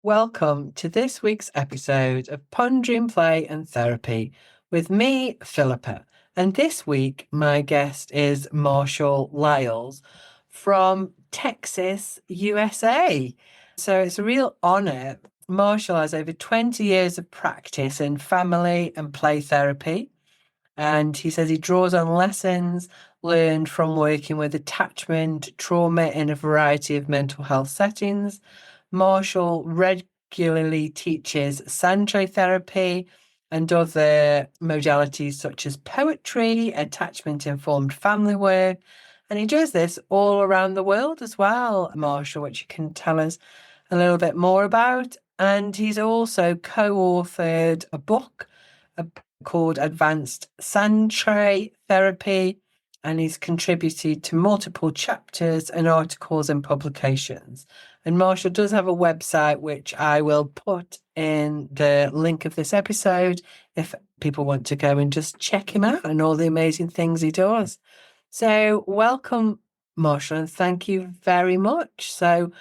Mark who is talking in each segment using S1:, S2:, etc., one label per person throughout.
S1: Welcome to this week's episode of Pondering Play and Therapy with me, Philippa. And this week, my guest is Marshall Lyles from Texas, USA. So it's a real honor. Marshall has over 20 years of practice in family and play therapy. And he says he draws on lessons learned from working with attachment, trauma in a variety of mental health settings. Marshall regularly teaches Sancho therapy and other modalities such as poetry, attachment-informed family work. And he does this all around the world as well, Marshall, which you can tell us a little bit more about. And he's also co-authored a book called Advanced Sancho Therapy, and he's contributed to multiple chapters and articles and publications. And Marshall does have a website, which I will put in the link of this episode if people want to go and just check him out and all the amazing things he does. So welcome, Marshall, and thank you very much. So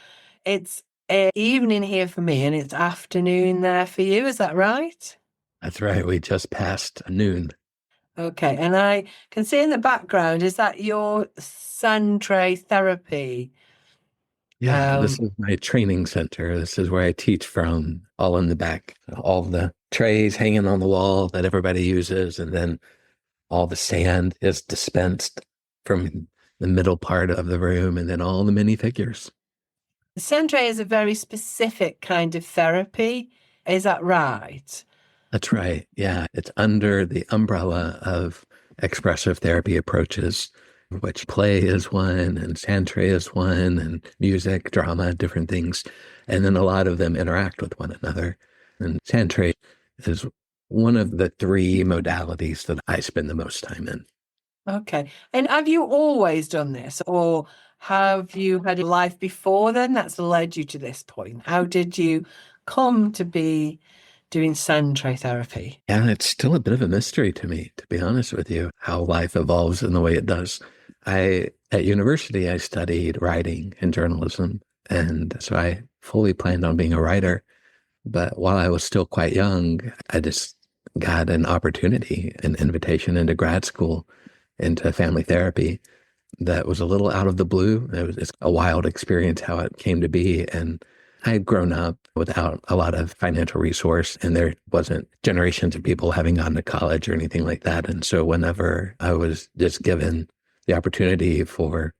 S1: it's evening here for me and it's afternoon there for you. Is that right?
S2: That's right. We just passed noon.
S1: Okay, and I can see in the background, is that your Sancho therapy?
S2: Yeah, this is my training center. This is where I teach from, all in the back. All the trays hanging on the wall that everybody uses, and then all the sand is dispensed from the middle part of the room, and then all the minifigures.
S1: Sancho is a very specific kind of therapy. Is that right?
S2: That's right. Yeah, it's under the umbrella of expressive therapy approaches, which play is one, and Sancho is one, and music, drama, different things. And then a lot of them interact with one another. And Sancho is one of the three modalities that I spend the most time in.
S1: Okay. And have you always done this, or have you had a life before then that's led you to this point? How did you come to be doing Sancho therapy?
S2: Yeah, it's still a bit of a mystery to me, to be honest with you, how life evolves in the way it does. At university, I studied writing and journalism. And so I fully planned on being a writer. But while I was still quite young, I just got an opportunity, an invitation into grad school, into family therapy that was a little out of the blue. It was just a wild experience how it came to be. And I had grown up without a lot of financial resource, and there wasn't generations of people having gone to college or anything like that. And so whenever I was just given the opportunity for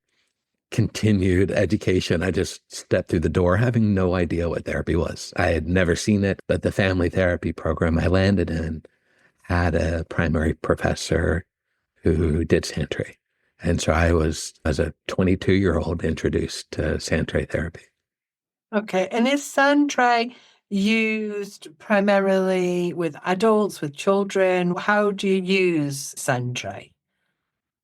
S2: continued education, I just stepped through the door having no idea what therapy was. I had never seen it, but the family therapy program I landed in had a primary professor who did Sancho. And so I was, as a 22-year-old, introduced to Sancho therapy.
S1: Okay. And is Sancho used primarily with adults, with children? How do you use Sancho?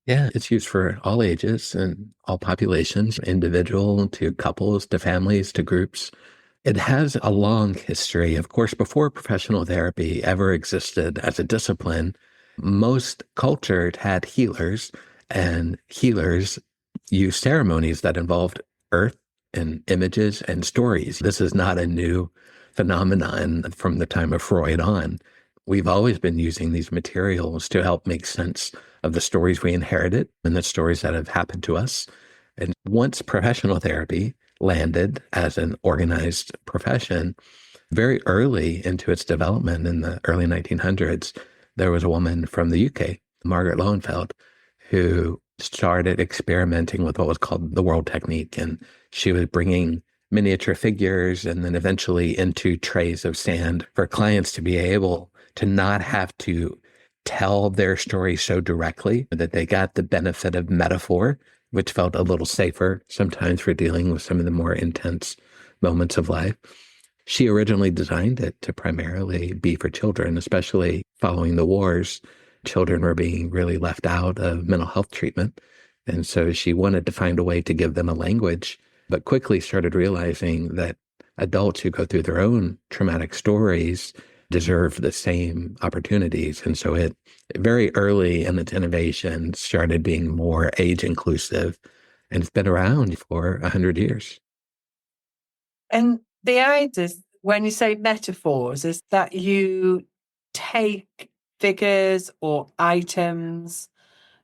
S2: Yeah, it's used for all ages and all populations, individual to couples, to families, to groups. It has a long history. Of course, before professional therapy ever existed as a discipline, most cultures had healers, and healers used ceremonies that involved earth and images and stories. This is not a new phenomenon from the time of Freud on. We've always been using these materials to help make sense of the stories we inherited and the stories that have happened to us. And once professional therapy landed as an organized profession, very early into its development in the early 1900s, there was a woman from the UK, Margaret Lowenfeld, who started experimenting with what was called the world technique. And she was bringing miniature figures and then eventually into trays of sand for clients to be able to not have to tell their story so directly, that they got the benefit of metaphor, which felt a little safer sometimes for dealing with some of the more intense moments of life. She originally designed it to primarily be for children, especially following the wars. Children were being really left out of mental health treatment. And so she wanted to find a way to give them a language, but quickly started realizing that adults who go through their own traumatic stories deserve the same opportunities. And so it very early in its innovation started being more age inclusive, and it's been around for 100 years.
S1: And the idea is When you say metaphors, is that you take figures or items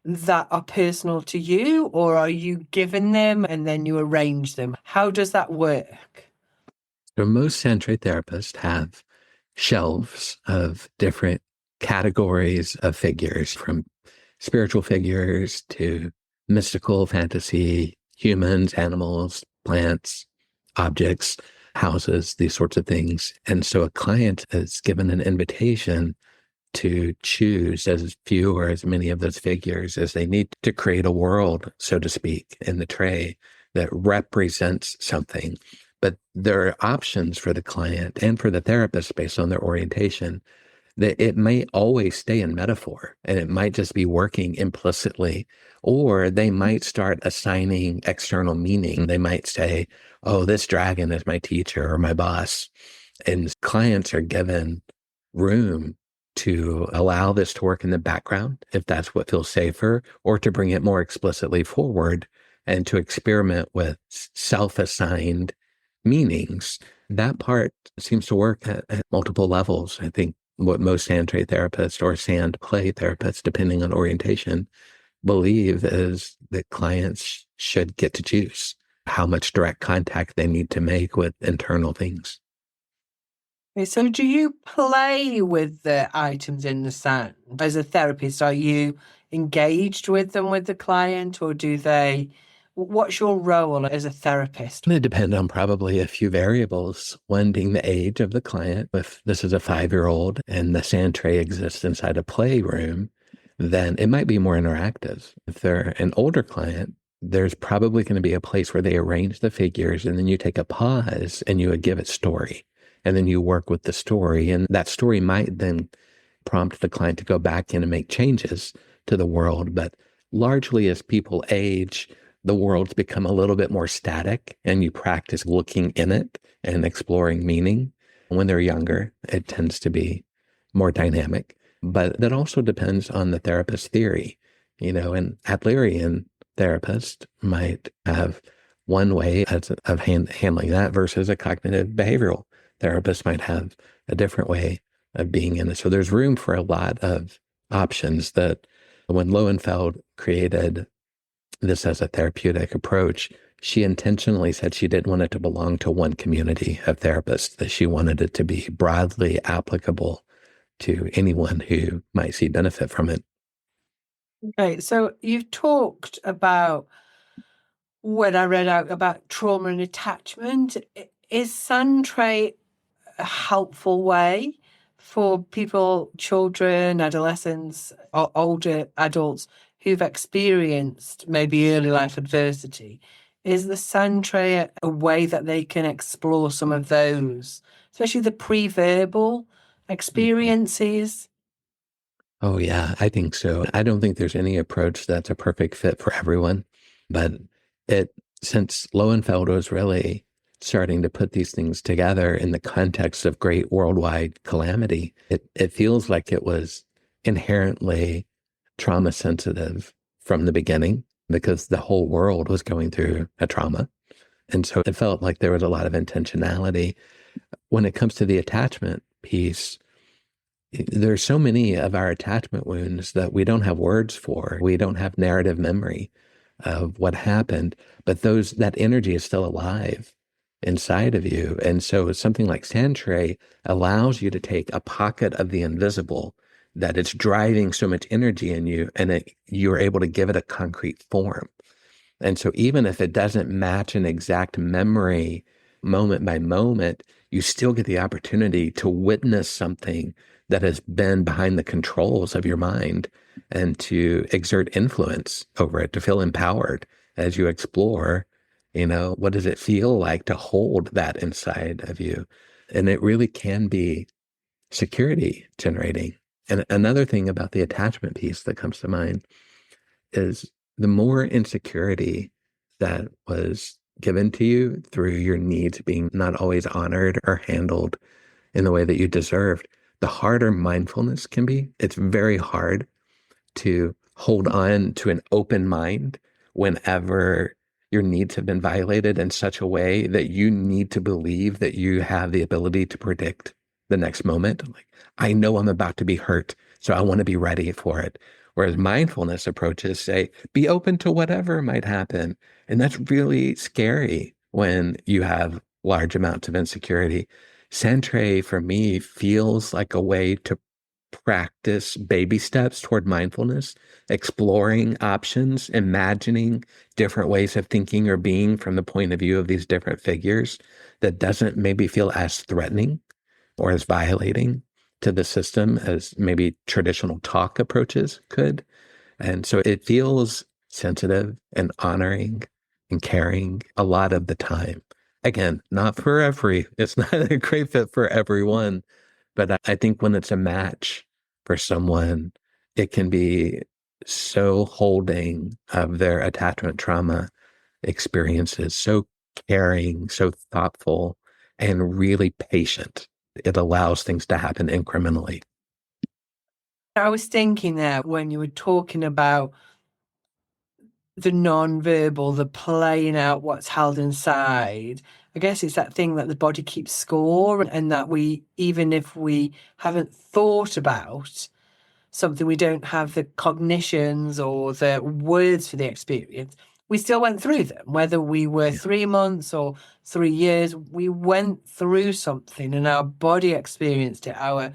S1: that are personal to you, or are you given them and then you arrange them? How does that work?
S2: So most Santre therapists have shelves of different categories of figures, from spiritual figures to mystical fantasy, humans, animals, plants, objects, houses, these sorts of things. And so a client is given an invitation to choose as few or as many of those figures as they need to create a world, so to speak, in the tray that represents something. But there are options for the client and for the therapist based on their orientation that it may always stay in metaphor and it might just be working implicitly, or they might start assigning external meaning. They might say, oh, this dragon is my teacher or my boss. And clients are given room to allow this to work in the background if that's what feels safer, or to bring it more explicitly forward and to experiment with self-assigned meanings. That part seems to work at multiple levels. I think what most sand tray therapists or sand play therapists, depending on orientation, believe is that clients should get to choose how much direct contact they need to make with internal things.
S1: Okay, so do you play with the items in the sand? As a therapist, are you engaged with them with the client, or do they? What's your role as a therapist?
S2: It's going to depend on probably a few variables. One being the age of the client. If this is a 5-year-old and the sand tray exists inside a playroom, then it might be more interactive. If they're an older client, there's probably going to be a place where they arrange the figures and then you take a pause and you would give it story. And then you work with the story. And that story might then prompt the client to go back in and make changes to the world. But largely as people age, the world's become a little bit more static and you practice looking in it and exploring meaning. When they're younger, it tends to be more dynamic. But that also depends on the therapist's theory. An Adlerian therapist might have one way of handling that versus a cognitive behavioral therapist might have a different way of being in it. So there's room for a lot of options. That when Lowenfeld created this as a therapeutic approach, she intentionally said she didn't want it to belong to one community of therapists, that she wanted it to be broadly applicable to anyone who might see benefit from it.
S1: Okay, so you've talked about when I read out about trauma and attachment. Is sand tray a helpful way for people, children, adolescents, or older adults who've experienced maybe early life adversity? Is the sand tray a way that they can explore some of those, especially the pre-verbal experiences?
S2: Oh, yeah, I think so. I don't think there's any approach that's a perfect fit for everyone, but it, since Lowenfeld was really starting to put these things together in the context of great worldwide calamity, it feels like it was inherently trauma sensitive from the beginning because the whole world was going through a trauma. And so it felt like there was a lot of intentionality. When it comes to the attachment piece, there's so many of our attachment wounds that we don't have words for. We don't have narrative memory of what happened, but that energy is still alive inside of you. And so something like sand tray allows you to take a pocket of the invisible that it's driving so much energy in you, and you're able to give it a concrete form. And so even if it doesn't match an exact memory moment by moment, you still get the opportunity to witness something that has been behind the controls of your mind and to exert influence over it, to feel empowered as you explore, what does it feel like to hold that inside of you? And it really can be security generating. And another thing about the attachment piece that comes to mind is the more insecurity that was given to you through your needs being not always honored or handled in the way that you deserved, the harder mindfulness can be. It's very hard to hold on to an open mind whenever your needs have been violated in such a way that you need to believe that you have the ability to predict the next moment. Like, I know I'm about to be hurt, so I want to be ready for it. Whereas mindfulness approaches say, be open to whatever might happen. And that's really scary when you have large amounts of insecurity. Centre for me feels like a way to practice baby steps toward mindfulness, exploring options, imagining different ways of thinking or being from the point of view of these different figures that doesn't maybe feel as threatening or as violating to the system as maybe traditional talk approaches could. And so it feels sensitive and honoring and caring a lot of the time. Again, not for it's not a great fit for everyone, but I think when it's a match for someone, it can be so holding of their attachment trauma experiences, so caring, so thoughtful, and really patient. It allows things to happen incrementally.
S1: I was thinking there when you were talking about the non-verbal, the playing out what's held inside. I guess it's that thing that the body keeps score, and that we, even if we haven't thought about something, we don't have the cognitions or the words for the experience, we still went through them. Whether we were 3 months or 3 years, we went through something and our body experienced it. Our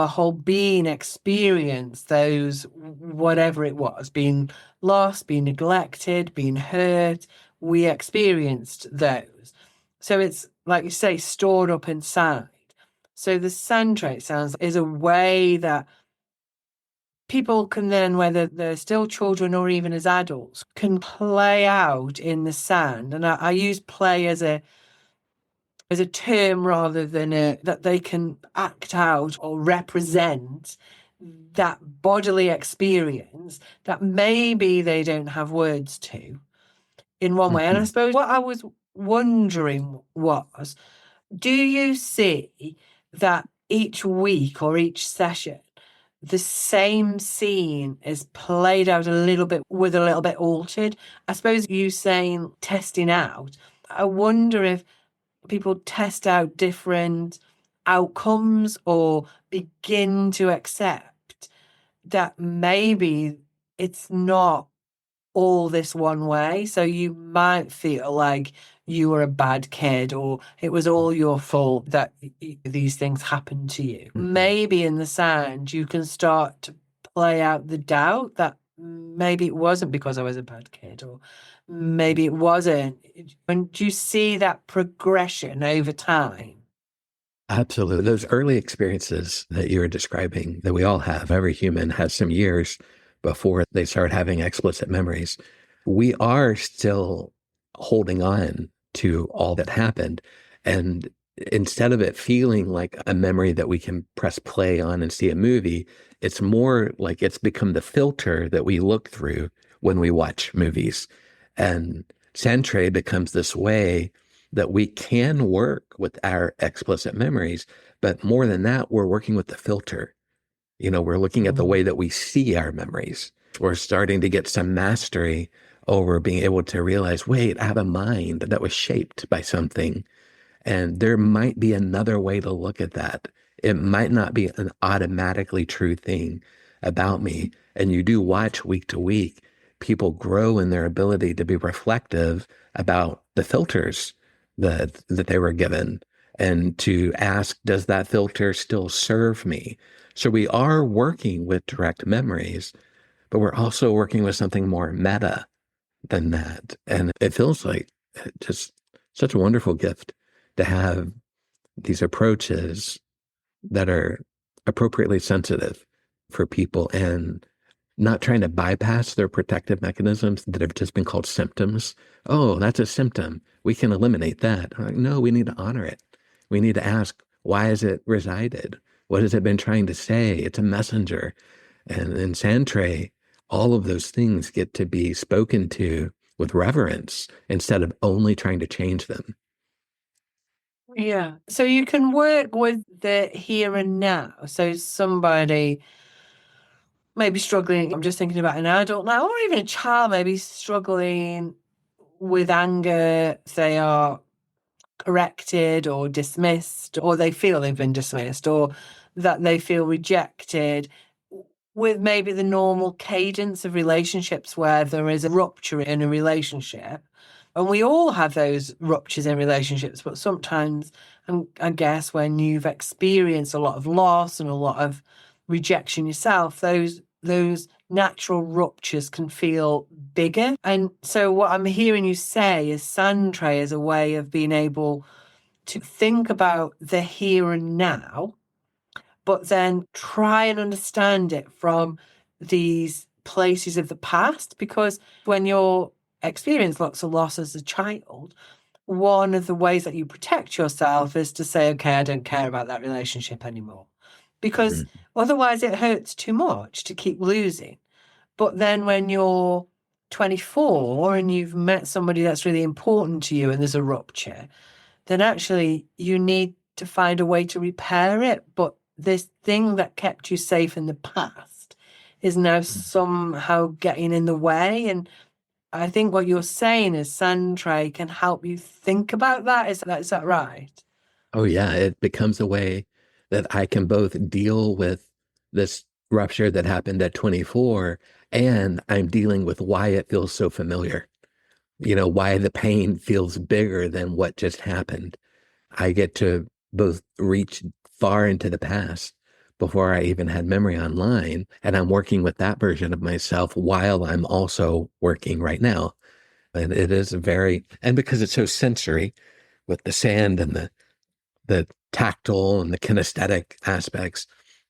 S1: whole being experienced those, whatever it was, being lost, being neglected, being hurt. We experienced those. So it's, like you say, stored up inside. So the sand trait sounds is a way that people can then, whether they're still children or even as adults, can play out in the sand. And I use play as a term rather than that they can act out or represent that bodily experience that maybe they don't have words to in one way. And I
S2: Mhm.
S1: suppose what I was wondering was, do you see that each week or each session, the same scene is played out a little bit with a little bit altered? I suppose you saying testing out. I wonder if people test out different outcomes or begin to accept that maybe it's not all this one way. So you might feel like you were a bad kid or it was all your fault that these things happened to you.
S2: Mhm.
S1: Maybe in the sound, you can start to play out the doubt that maybe it wasn't because I was a bad kid, or maybe it wasn't. And do you see that progression over time?
S2: Absolutely. Those early experiences that you were describing that we all have, every human has some years before they start having explicit memories. We are still holding on to all that happened. And instead of it feeling like a memory that we can press play on and see a movie, it's more like it's become the filter that we look through when we watch movies. And Centre becomes this way that we can work with our explicit memories, but more than that, we're working with the filter. We're looking at the way
S1: Mm.
S2: that we see our memories. We're starting to get some mastery over being able to realize, wait, I have a mind that was shaped by something. And there might be another way to look at that. It might not be an automatically true thing about me. And you do watch week to week, people grow in their ability to be reflective about the filters that they were given and to ask, does that filter still serve me? So we are working with direct memories, but we're also working with something more meta than that. And it feels like just such a wonderful gift to have these approaches that are appropriately sensitive for people and not trying to bypass their protective mechanisms that have just been called symptoms. Oh, that's a symptom. We can eliminate that. I'm like, no, we need to honor it. We need to ask, why has it resided? What has it been trying to say? It's a messenger. And in Santre, all of those things get to be spoken to with reverence instead of only trying to change them.
S1: Yeah. So you can work with the here and now. So somebody maybe struggling, I'm just thinking about an adult now, or even a child maybe struggling with anger, they are corrected or dismissed, or they feel they've been dismissed, or that they feel rejected, with maybe the normal cadence of relationships where there is a rupture in a relationship. And we all have those ruptures in relationships, but sometimes, I guess, when you've experienced a lot of loss and a lot of rejection yourself, those natural ruptures can feel bigger. And so what I'm hearing you say is sand tray is a way of being able to think about the here and now, but then try and understand it from these places of the past. Because when you're experiencing lots of loss as a child, one of the ways that you protect yourself is to say, okay, I don't care about that relationship anymore. Because
S2: Mhm.
S1: otherwise it hurts too much to keep losing. But then when you're 24 and you've met somebody that's really important to you and there's a rupture, then actually you need to find a way to repair it. But this thing that kept you safe in the past is now somehow getting in the way. And I think what you're saying is sand tray can help you think about that. Is that right?
S2: Oh, yeah. It becomes a way that I can both deal with this rupture that happened at 24, and I'm dealing with why it feels so familiar. Why the pain feels bigger than what just happened. I get to both reach far into the past before I even had memory online, and I'm working with that version of myself while I'm also working right now. And it is and because it's so sensory with the sand and the tactile and the kinesthetic aspects,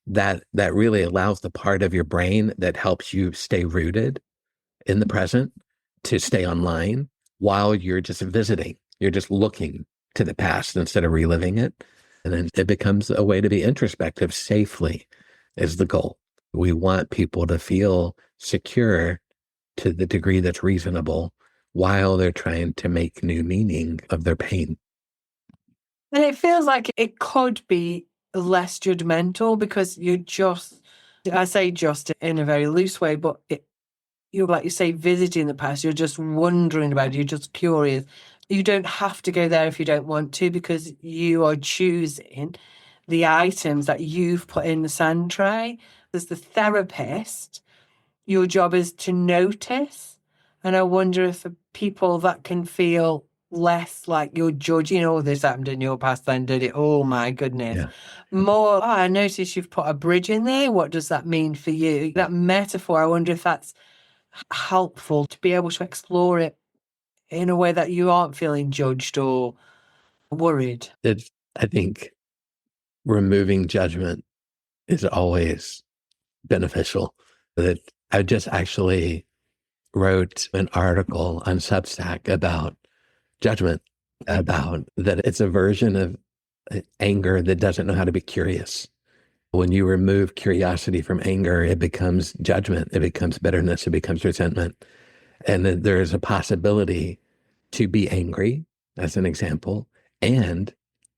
S2: that really allows the part of your brain that helps you stay rooted in the present to stay online while you're just visiting. You're just looking to the past instead of reliving it. And then it becomes a way to be introspective safely is the goal. We want people to feel secure to the degree that's reasonable while they're trying to make new meaning of their pain.
S1: And it feels like it could be less judgmental because I say just in a very loose way, but you're like you say, visiting the past, you're just wondering about it, you're just curious. You don't have to go there if you don't want to because you are choosing the items that you've put in the sand tray. As the therapist, your job is to notice. And I wonder if for people that can feel less like you're judging, oh, this happened in your past, then did it? Oh my goodness.
S2: Yeah.
S1: More, I notice you've put a bridge in there. What does that mean for you? That metaphor, I wonder if that's helpful to be able to explore it in a way that you aren't feeling judged or worried.
S2: I think removing judgment is always beneficial. That I just actually wrote an article on Substack about judgment, about that it's a version of anger that doesn't know how to be curious. When you remove curiosity from anger, it becomes judgment, it becomes bitterness, it becomes resentment. And then there is a possibility to be angry, as an example, and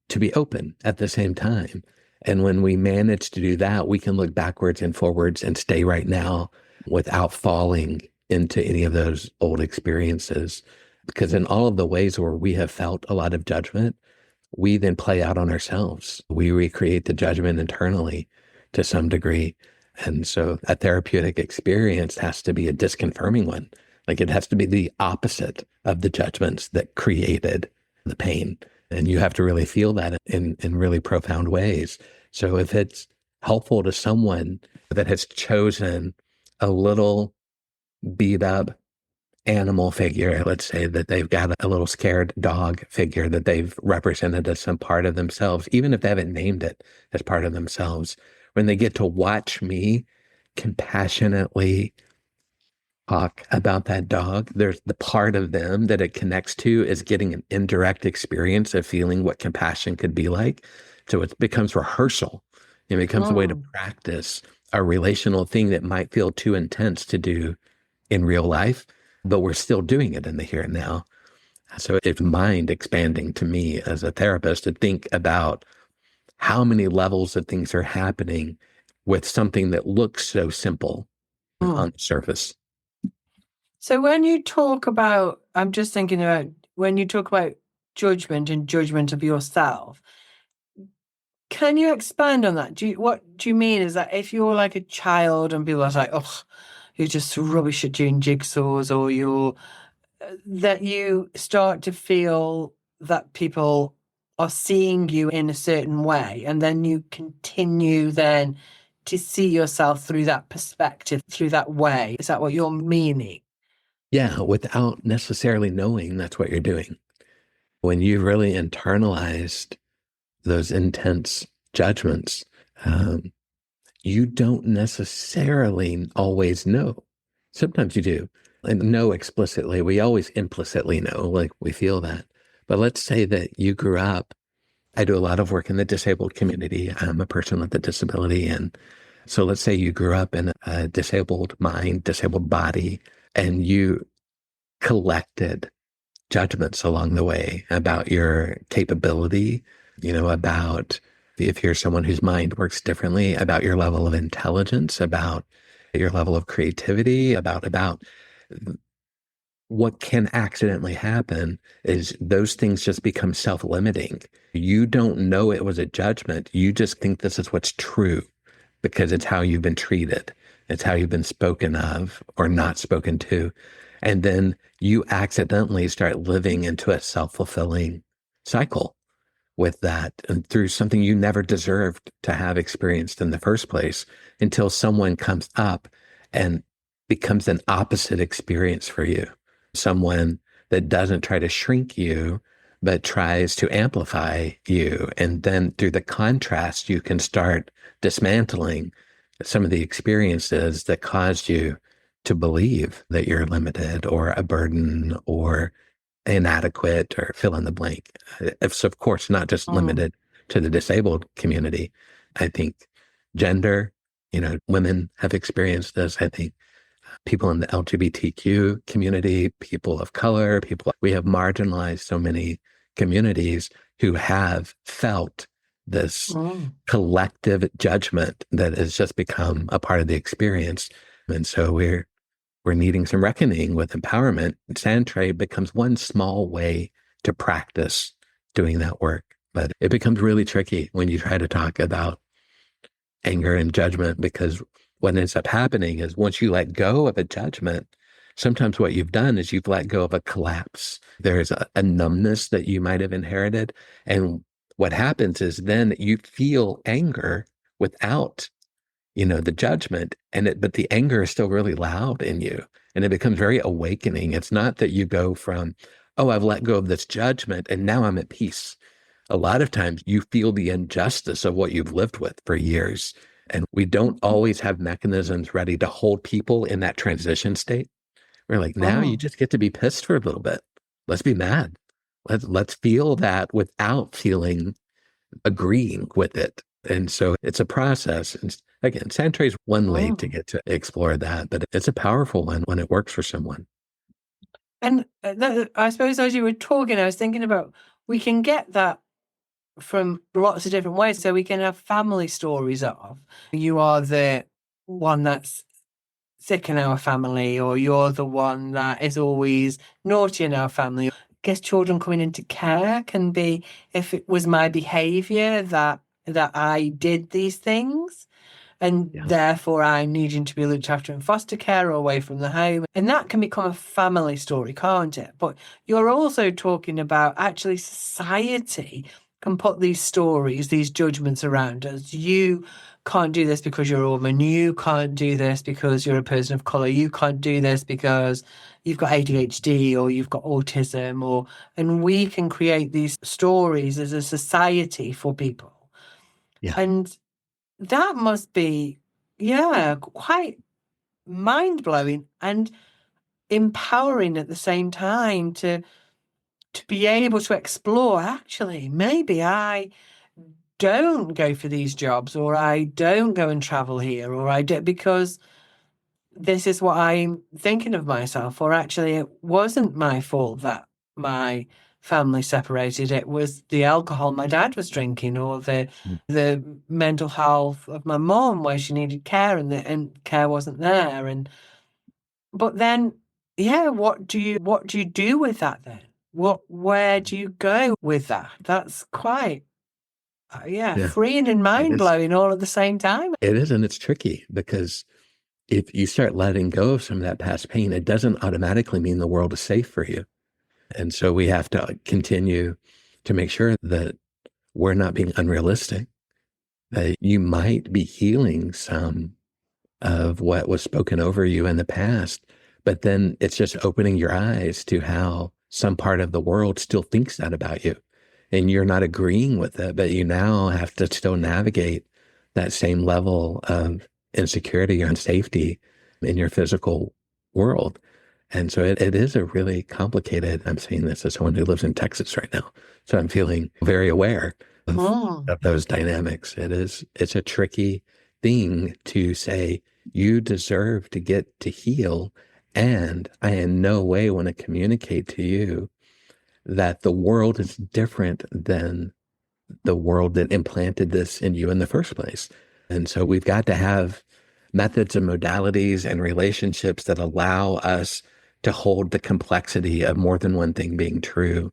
S2: to be open at the same time. And when we manage to do that, we can look backwards and forwards and stay right now without falling into any of those old experiences. Because in all of the ways where we have felt a lot of judgment, we then play out on ourselves. We recreate the judgment internally to some degree. And so a therapeutic experience has to be a disconfirming one. Like it has to be the opposite of the judgments that created the pain. And you have to really feel that in really profound ways. So if it's helpful to someone that has chosen a little beat up animal figure, let's say that they've got a little scared dog figure that they've represented as some part of themselves, even if they haven't named it as part of themselves, when they get to watch me compassionately talk about that dog, there's the part of them that it connects to is getting an indirect experience of feeling what compassion could be like. So it becomes rehearsal. It becomes a way to
S1: Mm.
S2: practice a relational thing that might feel too intense to do in real life, but we're still doing it in the here and now. So it's mind expanding to me as a therapist to think about how many levels of things are happening with something that looks so simple
S1: Mm.
S2: on the surface.
S1: So when you talk about, I'm just thinking about when you talk about judgment and judgment of yourself, can you expand on that? What do you mean is that if you're like a child and people are like, oh, you're just rubbish at doing jigsaws, or you're that you start to feel that people are seeing you in a certain way, and then you continue then to see yourself through that perspective, through that way. Is that what you're meaning?
S2: Yeah, without necessarily knowing that's what you're doing. When you really internalized those intense judgments, um, you don't necessarily always know. Sometimes you do, and know explicitly. We always implicitly know, like we feel that. But let's say that you grew up. I do a lot of work in the disabled community. I'm a person with a disability. And so let's say you grew up in a disabled mind, disabled body, and you collected judgments along the way about your capability, about if you're someone whose mind works differently, about your level of intelligence, about your level of creativity, about what can accidentally happen is those things just become self-limiting. You don't know it was a judgment. You just think this is what's true because it's how you've been treated. It's how you've been spoken of or not spoken to. And then you accidentally start living into a self-fulfilling cycle with that and through something you never deserved to have experienced in the first place until someone comes up and becomes an opposite experience for you. Someone that doesn't try to shrink you, but tries to amplify you. And then through the contrast, you can start dismantling some of the experiences that caused you to believe that you're limited or a burden or inadequate or fill in the blank. It's, of course, not just
S1: Mm.
S2: limited to the disabled community. I think gender, women have experienced this. I think people in the LGBTQ community, people of color, we have marginalized so many communities who have felt this
S1: Mm.
S2: collective judgment that has just become a part of the experience. And so we're needing some reckoning with empowerment. Sandtray becomes one small way to practice doing that work. But it becomes really tricky when you try to talk about anger and judgment because what ends up happening is once you let go of a judgment, sometimes what you've done is you've let go of a collapse. There's a numbness that you might have inherited. And what happens is then you feel anger without the judgment but the anger is still really loud in you and it becomes very awakening. It's not that you go from, oh, I've let go of this judgment and now I'm at peace. A lot of times you feel the injustice of what you've lived with for years. And we don't always have mechanisms ready to hold people in that transition state. We're like, now you
S1: Mm.
S2: just get to be pissed for a little bit. Let's be mad. Let's feel that without feeling agreeing with it. And so it's a process. And again, Santre is one way to
S1: Mm.
S2: get to explore that, but it's a powerful one when it works for someone.
S1: And I suppose as you were talking, I was thinking about we can get that from lots of different ways. So we can have family stories of you are the one that's sick in our family, or you're the one that is always naughty in our family. I guess children coming into care can be if it was my behavior that I did these things, and
S2: Yeah.
S1: therefore I'm needing to be looked after in foster care or away from the home. And that can become a family story, can't it? But you're also talking about actually society can put these stories, these judgments around us. You can't do this because you're a woman. You can't do this because you're a person of color. You can't do this because you've got ADHD or you've got autism, and we can create these stories as a society for people.
S2: Yeah.
S1: And that must be, yeah, quite mind blowing and empowering at the same time to be able to explore. Actually, maybe I don't go for these jobs, or I don't go and travel here, or I do because this is what I'm thinking of myself. Or actually, it wasn't my fault that my family separated. It was the alcohol my dad was drinking, or
S2: Mm.
S1: the mental health of my mom, where she needed care and care wasn't there. But then yeah, what do you do with that then? Where do you go with that? That's quite yeah,
S2: Yeah,
S1: freeing and
S2: it is.
S1: mind-blowing all at the same time.
S2: It is, and it's tricky because if you start letting go of some of that past pain, it doesn't automatically mean the world is safe for you. And so we have to continue to make sure that we're not being unrealistic, that you might be healing some of what was spoken over you in the past, but then it's just opening your eyes to how some part of the world still thinks that about you. And you're not agreeing with it, but you now have to still navigate that same level of insecurity or unsafety in your physical world. And so it is a really complicated, I'm saying this as someone who lives in Texas right now. So I'm feeling very aware
S1: Mm.
S2: of those dynamics. It's a tricky thing to say, you deserve to get to heal. And I in no way want to communicate to you that the world is different than the world that implanted this in you in the first place. And so we've got to have methods and modalities and relationships that allow us to hold the complexity of more than one thing being true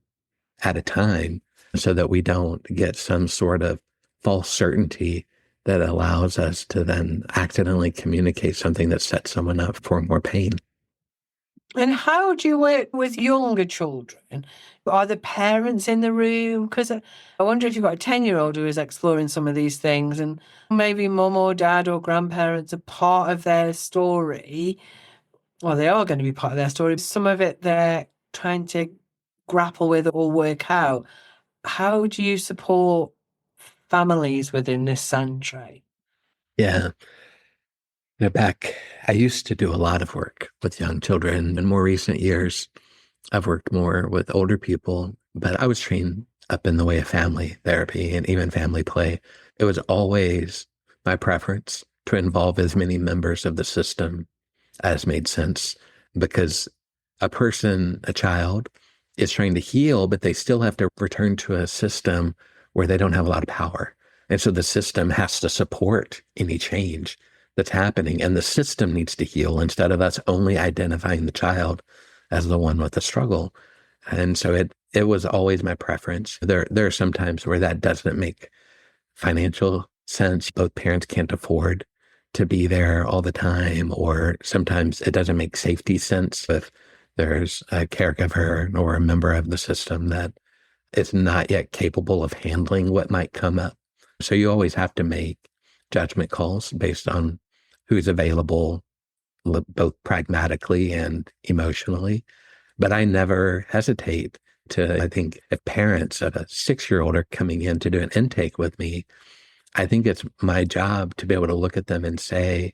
S2: at a time so that we don't get some sort of false certainty that allows us to then accidentally communicate something that sets someone up for more pain.
S1: And how do you work with younger children? Are the parents in the room? Because I wonder if you've got a 10-year-old who is exploring some of these things and maybe mum or dad or grandparents are part of their story. Well, they are going to be part of their story. Some of it they're trying to grapple with or work out. How do you support families within this sanctuary?
S2: Yeah. Back, I used to do a lot of work with young children. In more recent years, I've worked more with older people, but I was trained up in the way of family therapy and even family play. It was always my preference to involve as many members of the system as made sense because a person, a child, is trying to heal, but they still have to return to a system where they don't have a lot of power. And so the system has to support any change that's happening. And the system needs to heal instead of us only identifying the child as the one with the struggle. And so it was always my preference. There are some times where that doesn't make financial sense. Both parents can't afford to be there all the time, or sometimes it doesn't make safety sense if there's a caregiver or a member of the system that is not yet capable of handling what might come up. So you always have to make judgment calls based on who's available, both pragmatically and emotionally. But I never hesitate to, I think if parents of a 6-year-old are coming in to do an intake with me, I think it's my job to be able to look at them and say,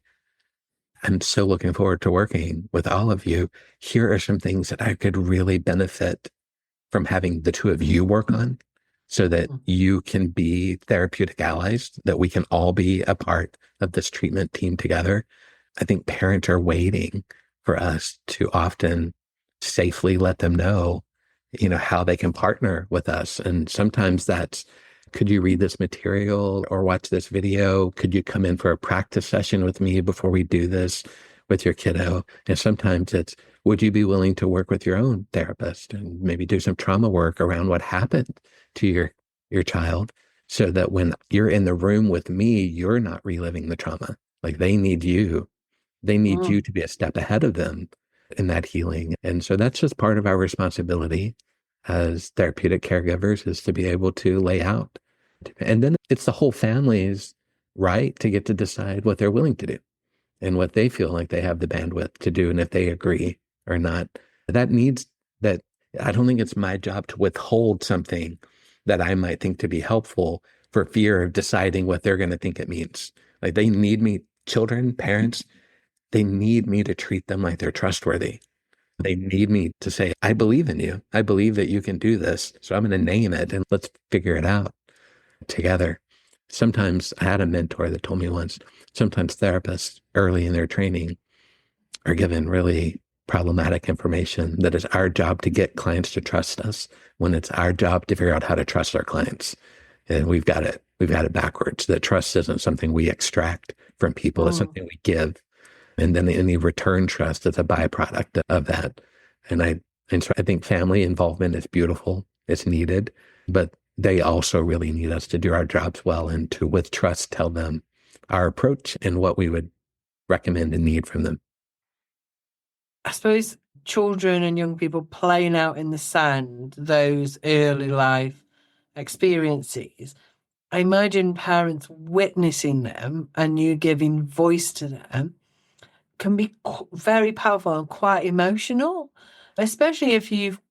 S2: I'm so looking forward to working with all of you. Here are some things that I could really benefit from having the two of you work on so that you can be therapeutic allies, that we can all be a part of this treatment team together. I think parents are waiting for us to often safely let them know, how they can partner with us. And sometimes that's, could you read this material or watch this video? Could you come in for a practice session with me before we do this with your kiddo? And sometimes it's, would you be willing to work with your own therapist and maybe do some trauma work around what happened to your child so that when you're in the room with me, you're not reliving the trauma. Like they need you. They need you
S1: Mm.
S2: to be a step ahead of them in that healing. And so that's just part of our responsibility as therapeutic caregivers is to be able to lay out. And then it's the whole family's right to get to decide what they're willing to do and what they feel like they have the bandwidth to do and if they agree or not. That needs that. I don't think it's my job to withhold something that I might think to be helpful for fear of deciding what they're going to think it means. Like they need me, children, parents, they need me to treat them like they're trustworthy. They need me to say, I believe in you. I believe that you can do this. So I'm going to name it and let's figure it out together. Sometimes I had a mentor that told me once, sometimes therapists early in their training are given really problematic information that is our job to get clients to trust us when it's our job to figure out how to trust our clients. And we've got it backwards. That trust isn't something we extract from people. It's
S1: Mm.
S2: something we give. And then any return trust is a byproduct of that. And so I think family involvement is beautiful. It's needed, but they also really need us to do our jobs well and to, with trust, tell them our approach and what we would recommend and need from them.
S1: I suppose children and young people playing out in the sand, those early life experiences, I imagine parents witnessing them and you giving voice to them can be very powerful and quite emotional, especially if you've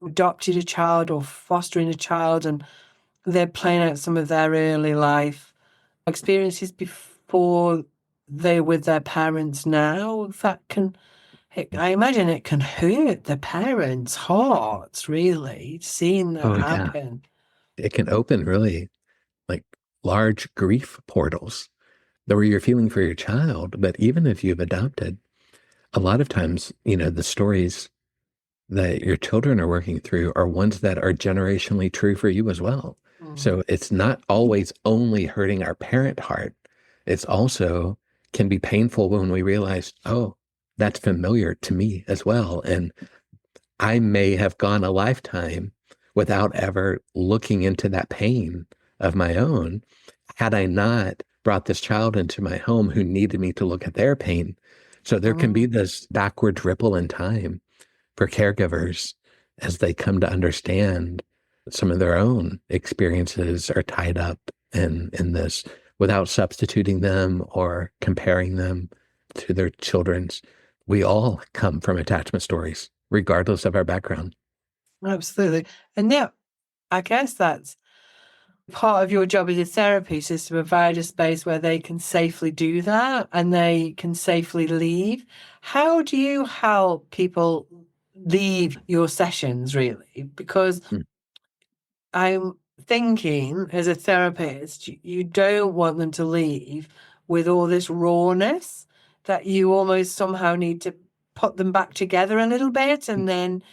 S1: adopted a child or fostering a child and they're playing out some of their early life experiences before they're with their parents now. That can, I imagine it can hurt the parents' hearts, really, seeing that
S2: Oh, yeah.
S1: happen.
S2: It can open really like large grief portals where you're feeling for your child. But even if you've adopted, a lot of times, the stories that your children are working through are ones that are generationally true for you as well.
S1: Mm.
S2: So it's not always only hurting our parent heart. It's also can be painful when we realize, oh, that's familiar to me as well. And I may have gone a lifetime without ever looking into that pain of my own had I not brought this child into my home who needed me to look at their pain. So there can be
S1: Mm.
S2: this backwards ripple in time for caregivers as they come to understand some of their own experiences are tied up in this without substituting them or comparing them to their children's. We all come from attachment stories, regardless of our background.
S1: Absolutely. And yeah, I guess that's part of your job as a therapist is to provide a space where they can safely do that and they can safely leave. How do you help people leave your sessions, really? Because
S2: Mm.
S1: I'm thinking as a therapist, you don't want them to leave with all this rawness that you almost somehow need to put them back together a little bit and then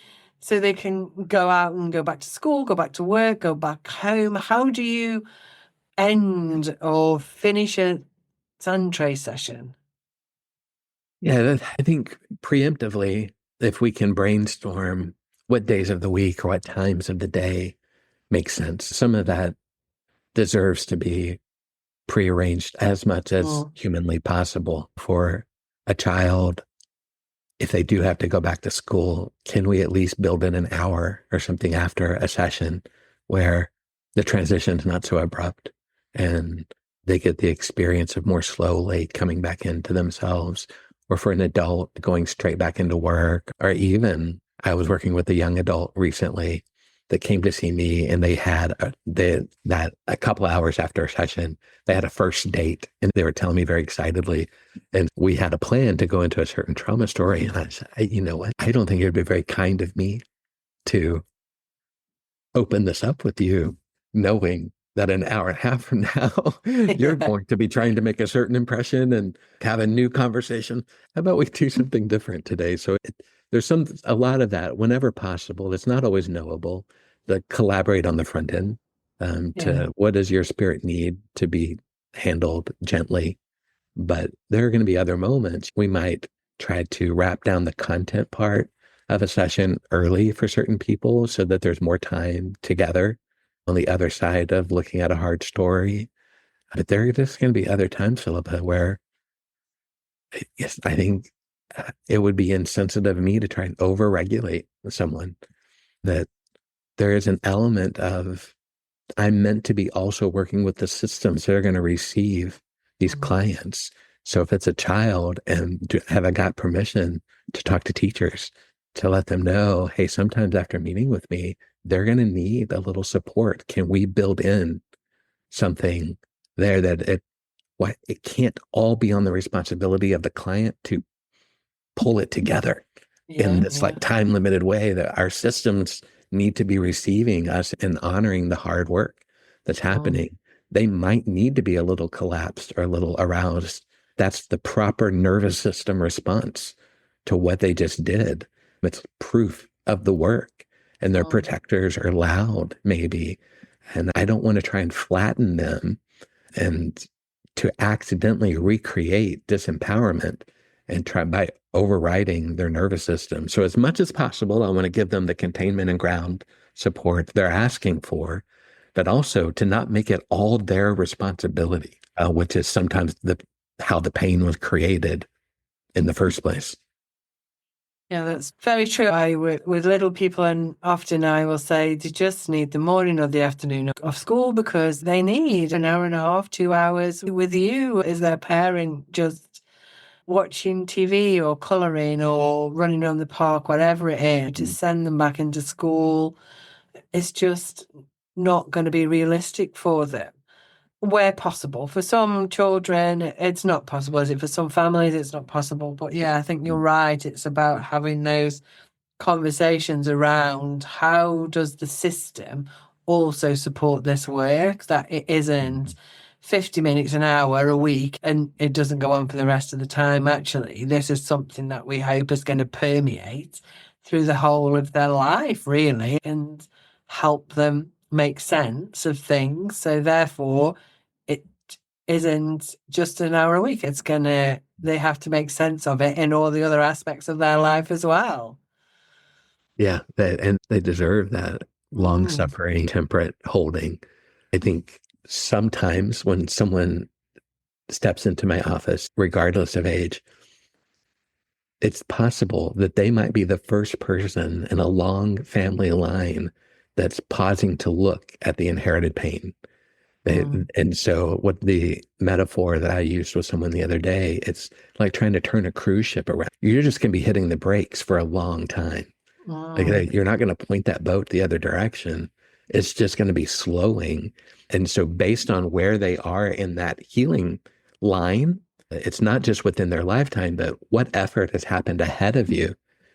S1: so they can go out and go back to school, go back to work, go back home. How do you end or finish a Sunday session?
S2: Yeah, I think preemptively, if we can brainstorm what days of the week or what times of the day make sense, some of that deserves to be prearranged as much as
S1: Mm.
S2: humanly possible for a child. If they do have to go back to school, can we at least build in an hour or something after a session where the transition's not so abrupt and they get the experience of more slowly coming back into themselves? Or for an adult going straight back into work, or even I was working with a young adult recently that came to see me and they had a couple hours after a session, they had a first date and they were telling me very excitedly. And we had a plan to go into a certain trauma story. And I said, you know what? I don't think it would be very kind of me to open this up with you, knowing that an hour and a half from now, you're
S1: Yeah.
S2: going to be trying to make a certain impression and have a new conversation. How about we do something different today? So there's a lot of that whenever possible. It's not always knowable. To collaborate on the front end
S1: Yeah.
S2: to what does your spirit need to be handled gently. But there are going to be other moments we might try to wrap down the content part of a session early for certain people so that there's more time together on the other side of looking at a hard story. But there are just going to be other times, Philippa, where yes, I think it would be insensitive of me to try and overregulate someone. That there is an element of I'm meant to be also working with the systems that are going to receive these
S1: Mm.
S2: clients. So if it's a child and have I got permission to talk to teachers to let them know, hey, sometimes after meeting with me, they're going to need a little support. Can we build in something there that it can't all be on the responsibility of the client to pull it together in
S1: Yeah.
S2: this like
S1: Yeah.
S2: time limited way that our systems need to be receiving us and honoring the hard work that's
S1: Mm.
S2: happening. They might need to be a little collapsed or a little aroused. That's the proper nervous system response to what they just did. It's proof of the work, and their
S1: Mm.
S2: protectors are loud, maybe. And I don't want to try and flatten them and to accidentally recreate disempowerment and try by overriding their nervous system. So as much as possible, I want to give them the containment and ground support they're asking for, but also to not make it all their responsibility, which is sometimes how the pain was created in the first place.
S1: Yeah, that's very true. With little people, and often I will say they just need the morning or the afternoon of school because they need an hour and a half, 2 hours with you as their parent, just watching TV or colouring or running around the park, whatever it is, to send them back into school. It's just not going to be realistic for them. Where possible. For some children, it's not possible, is it? For some families, it's not possible. But yeah, I think you're right. It's about having those conversations around how does the system also support this work, that it isn't 50 minutes an hour a week and it doesn't go on for the rest of the time. Actually, this is something that we hope is going to permeate through the whole of their life, really, and help them make sense of things. So therefore, it isn't just an hour a week. They have to make sense of it in all the other aspects of their life as well.
S2: Yeah, and they deserve that long
S1: Mm.
S2: suffering, temperate holding. I think sometimes when someone steps into my office, regardless of age, it's possible that they might be the first person in a long family line that's pausing to look at the inherited pain.
S1: Mm.
S2: And so what the metaphor that I used with someone the other day, it's like trying to turn a cruise ship around. You're just going to be hitting the brakes for a long time.
S1: Mm.
S2: You're not going to point that boat the other direction. It's just going to be slowing. And so based on where they are in that healing line, it's not just within their lifetime, but what effort has happened ahead of you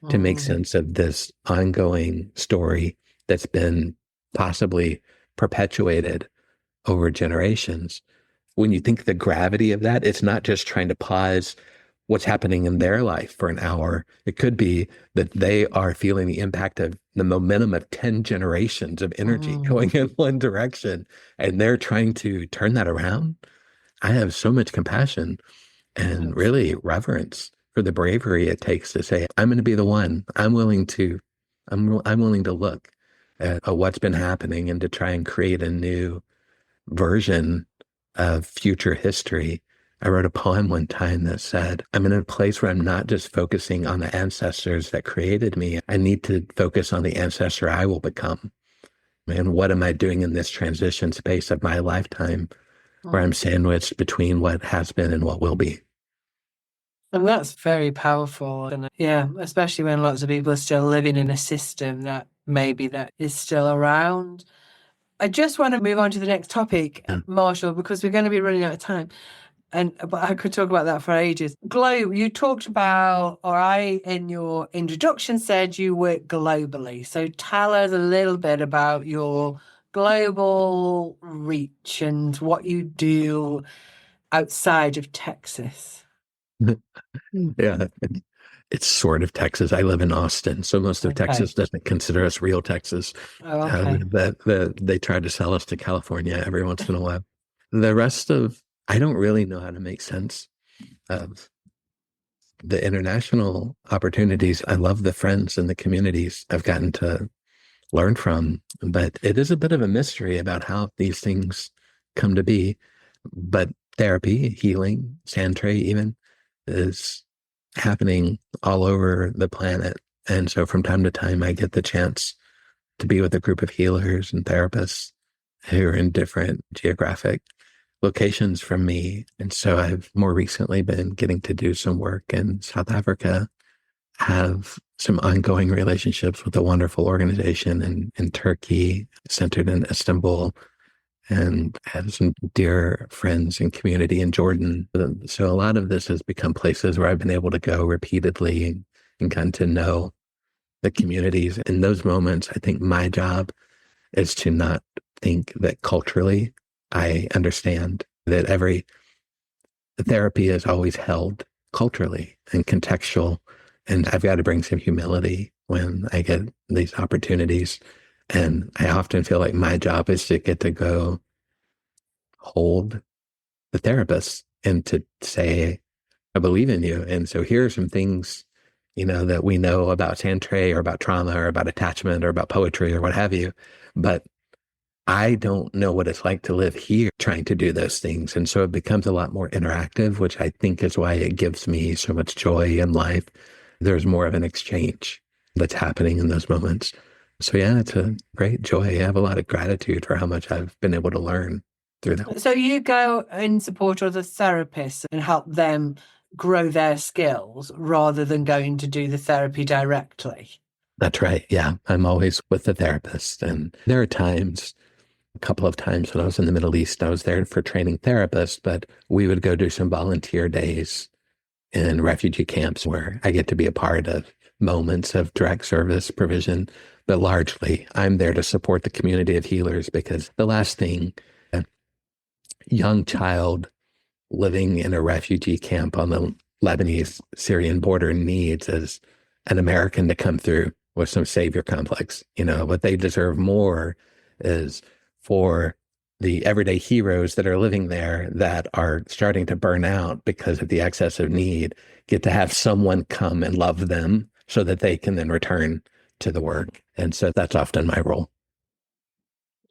S2: to make
S1: Mm.
S2: sense of this ongoing story that's been possibly perpetuated over generations. When you think the gravity of that, it's not just trying to pause what's happening in their life for an hour. It could be that they are feeling the impact of the momentum of 10 generations of energy going
S1: Mm.
S2: in one direction, and they're trying to turn that around. I have so much compassion and
S1: Yes.
S2: really reverence for the bravery it takes to say, I'm going to be the one. I'm willing to look at what's been happening and to try and create a new version of future history. I wrote a poem one time that said, I'm in a place where I'm not just focusing on the ancestors that created me. I need to focus on the ancestor I will become. And what am I doing in this transition space of my lifetime where I'm
S1: Mm.
S2: sandwiched between what has been and what will be?
S1: And that's very powerful. And yeah, especially when lots of people are still living in a system that maybe that is still around. I just want to move on to the next topic,
S2: Yeah.
S1: Marshall, because we're going to be running out of time. But I could talk about that for ages. You talked about, or I in your introduction said you work globally. So tell us a little bit about your global reach and what you do outside of Texas.
S2: Yeah. It's sort of Texas. I live in Austin, so most of
S1: Okay.
S2: Texas doesn't consider us real Texas.
S1: Oh, okay.
S2: They try to sell us to California every once in a while. The rest of, I don't really know how to make sense of the international opportunities. I love the friends and the communities I've gotten to learn from, but it is a bit of a mystery about how these things come to be. But therapy, healing, Santray even is happening all over the planet. And so from time to time, I get the chance to be with a group of healers and therapists who are in different geographic locations from me. And so I've more recently been getting to do some work in South Africa, have some ongoing relationships with a wonderful organization in Turkey, centered in Istanbul, and have some dear friends and community in Jordan. So a lot of this has become places where I've been able to go repeatedly and kind to know the communities. In those moments, I think my job is to not think that culturally I understand that every therapy is always held culturally and contextual. And I've got to bring some humility when I get these opportunities. And I often feel like my job is to get to go hold the therapist and to say, I believe in you. And so here are some things, that we know about Santre or about trauma or about attachment or about poetry or what have you. But I don't know what it's like to live here trying to do those things. And so it becomes a lot more interactive, which I think is why it gives me so much joy in life. There's more of an exchange that's happening in those moments. So yeah, it's a great joy. I have a lot of gratitude for how much I've been able to learn through that.
S1: So you go and support other therapists and help them grow their skills rather than going to do the therapy directly.
S2: That's right. Yeah. I'm always with the therapist. And there are times, a couple of times when I was in the Middle East, I was there for training therapists, but we would go do some volunteer days in refugee camps where I get to be a part of moments of direct service provision. But largely, I'm there to support the community of healers because the last thing a young child living in a refugee camp on the Lebanese Syrian border needs is an American to come through with some savior complex. What they deserve more is for the everyday heroes that are living there that are starting to burn out because of the excess of need get to have someone come and love them so that they can then return to the work. And so that's often my role.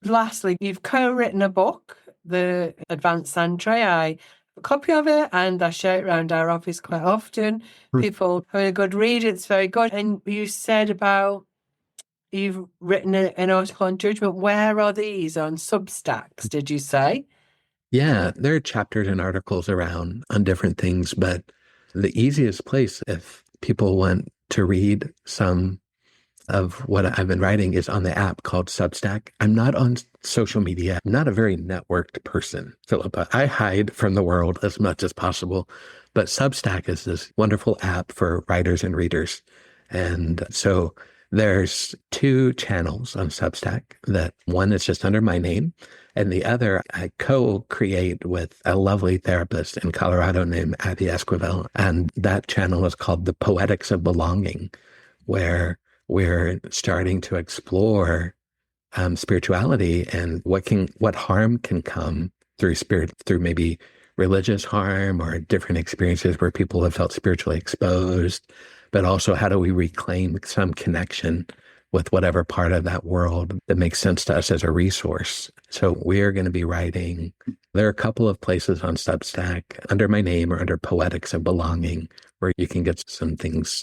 S1: Lastly, you've co-written a book, The Advanced Santre. I have a copy of it and I show it around our office quite often. People have a good read. It's very good. And you said about you've written an article on judgment. Where are these? On Substacks, did you say?
S2: Yeah, there are chapters and articles around on different things, but the easiest place if people want to read some of what I've been writing is on the app called Substack. I'm not on social media. I'm not a very networked person, Philippa. I hide from the world as much as possible, but Substack is this wonderful app for writers and readers. And so there's two channels on Substack that one is just under my name and the other I co-create with a lovely therapist in Colorado named Abby Esquivel. And that channel is called The Poetics of Belonging, where we're starting to explore spirituality and what harm can come through maybe religious harm or different experiences where people have felt spiritually exposed, but also how do we reclaim some connection with whatever part of that world that makes sense to us as a resource. So we're going to be writing. There are a couple of places on Substack under my name or under Poetics of Belonging where you can get some things.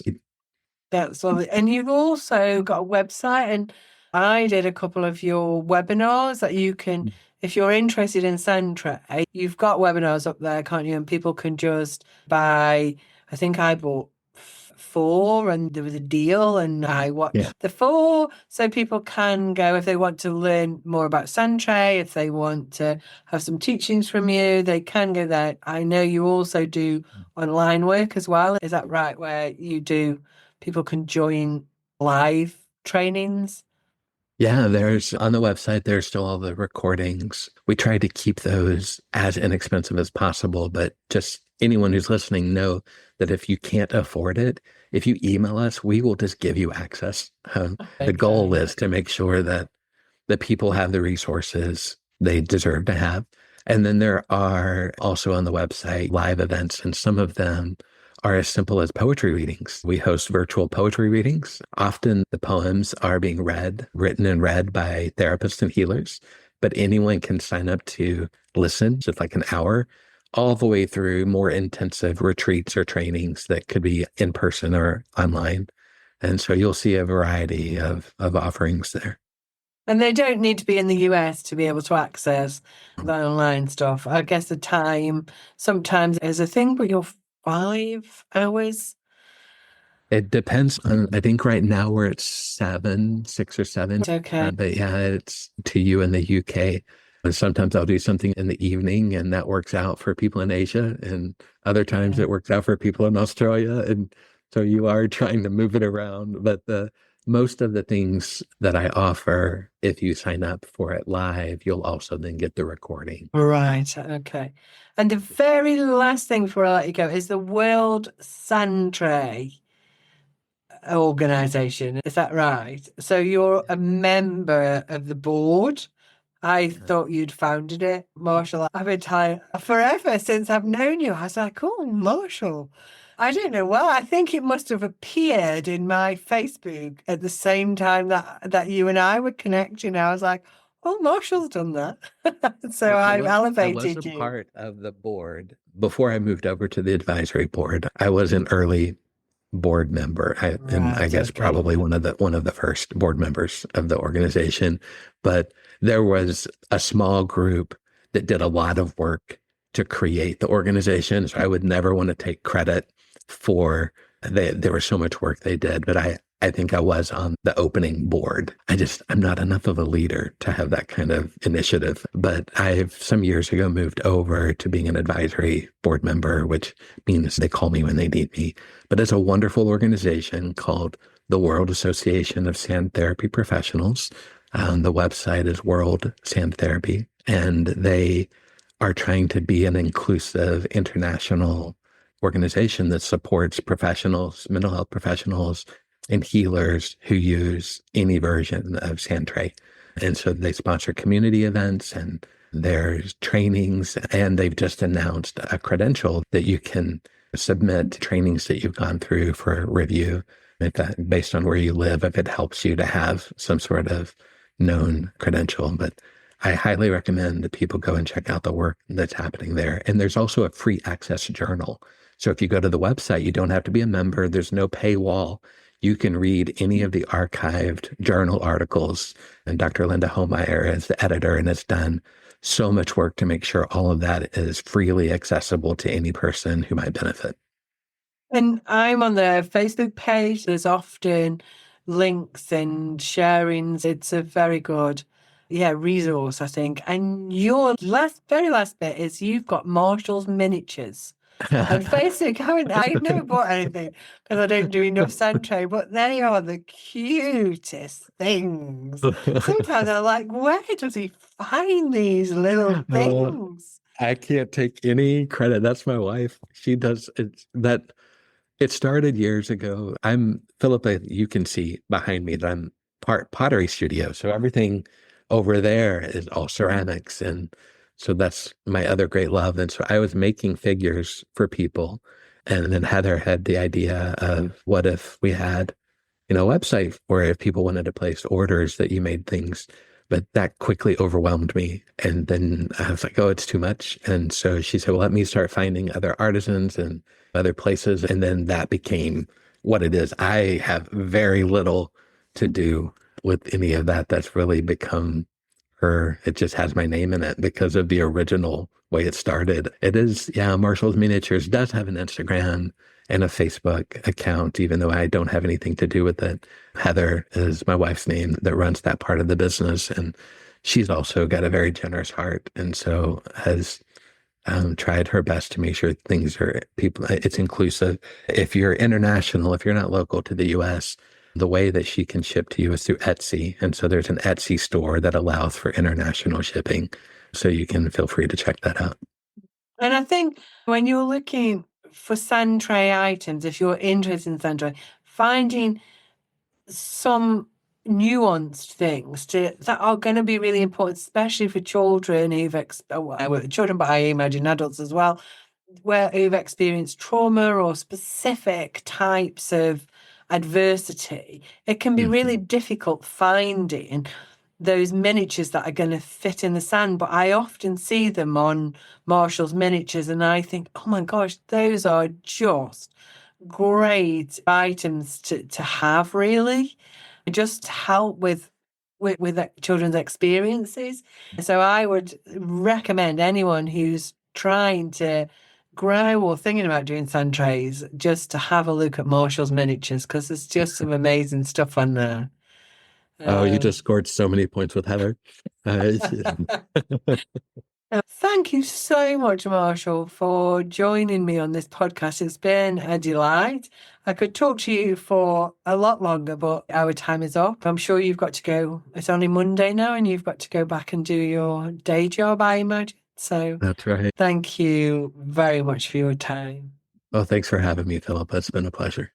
S1: That's lovely. And you've also got a website, and I did a couple of your webinars that you can, if you're interested in Santre, you've got webinars up there, can't you? And people can just buy, I think I bought four and there was a deal and I watched the four. So people can go if they want to learn more about Santre, if they want to have some teachings from you, they can go there. I know you also do online work as well. Is that right? Where you do, people can join live trainings?
S2: Yeah, there's on the website, there's still all the recordings. We try to keep those as inexpensive as possible, but just anyone who's listening know that if you can't afford it, if you email us, we will just give you access. The goal is to make sure that the people have the resources they deserve to have. And then there are also on the website live events, and some of them are as simple as poetry readings. We host virtual poetry readings. Often the poems are being written and read by therapists and healers, but anyone can sign up to listen, just like an hour, all the way through more intensive retreats or trainings that could be in person or online. And so you'll see a variety of offerings there.
S1: And they don't need to be in the US to be able to access the online stuff. I guess the time sometimes is a thing, but you're 5 hours.
S2: It depends on, I think right now we're at 6 or 7.
S1: Okay.
S2: But yeah, it's to you in the UK. And sometimes I'll do something in the evening and that works out for people in Asia. And other times it works out for people in Australia. And so you are trying to move it around. But most of the things that I offer, if you sign up for it live, you'll also then get the recording.
S1: Right. Okay. And the very last thing before I let you go is the World Santre organization. Is that right? So you're a member of the board I thought you'd founded it, Marshall. I've been telling forever since I've known you. I was like, oh, Marshall. I don't know. Well, I think it must have appeared in my Facebook at the same time that you and I were connecting. I was like, oh, Marshall's done that. So
S2: Well,
S1: I've
S2: I was a
S1: elevated you.
S2: part of the board before I moved over to the advisory board. I was an early board member, and I
S1: Right.
S2: guess
S1: Okay.
S2: probably one of the first board members of the organization. But there was a small group that did a lot of work to create the organization. So I would never want to take credit for there was so much work they did, but I think I was on the opening board. I'm not enough of a leader to have that kind of initiative. But I've some years ago moved over to being an advisory board member, which means they call me when they need me. But it's a wonderful organization called the World Association of Sand Therapy Professionals. The website is World Sand Therapy, and they are trying to be an inclusive international organization that supports professionals, mental health professionals, and healers who use any version of sand tray. And so they sponsor community events and there's trainings, and they've just announced a credential that you can submit trainings that you've gone through for review. If that, based on where you live, if it helps you to have some sort of known credential. But I highly recommend that people go and check out the work that's happening there. And there's also a free access journal. So if you go to the website, you don't have to be a member. There's no paywall. You can read any of the archived journal articles. And Dr. Linda Homeyer is the editor and has done so much work to make sure all of that is freely accessible to any person who might benefit.
S1: And I'm on the Facebook page. There's often links and sharings. It's a very good, resource, I think. And your very last bit is you've got Marshall's miniatures. And Facebook, I've never bought anything because I don't do enough sand tray, but they are the cutest things. Sometimes I'm like, where does he find these little things?
S2: I can't take any credit. That's my wife. She does it. It started years ago. Philippa, you can see behind me that I'm part pottery studio. So everything over there is all ceramics. And so that's my other great love. And so I was making figures for people. And then Heather had the idea of what if we had, a website where if people wanted to place orders that you made things. But that quickly overwhelmed me. And then I was like, oh, it's too much. And so she said, well, let me start finding other artisans and other places. And then that became what it is. I have very little to do with any of that. That's really become it just has my name in it because of the original way it started. It is, Marshall's Miniatures does have an Instagram and a Facebook account, even though I don't have anything to do with it. Heather is my wife's name that runs that part of the business. And she's also got a very generous heart. And so has tried her best to make sure it's inclusive. If you're international, if you're not local to the US, the way that she can ship to you is through Etsy. And so there's an Etsy store that allows for international shipping. So you can feel free to check that out.
S1: And I think when you're looking for sand tray items, if you're interested in sand tray, finding some nuanced things that are going to be really important, especially for children children, but I imagine adults as well, who've experienced trauma or specific types of adversity. It can be really difficult finding those miniatures that are going to fit in the sand, but I often see them on Marshall's Miniatures and I think, oh my gosh, those are just great items to have, really, just to help with children's experiences. So I would recommend anyone who's trying to grow or thinking about doing sand trays just to have a look at Marshall's Miniatures because there's just some amazing stuff on there.
S2: Oh, you just scored so many points with Heather.
S1: Thank you so much, Marshall, for joining me on this podcast. It's been a delight. I could talk to you for a lot longer, but our time is up. I'm sure you've got to go. It's only Monday now, and you've got to go back and do your day job, I imagine. So
S2: That's right.
S1: thank you very much for your time.
S2: Well, thanks for having me, Philip. It's been a pleasure.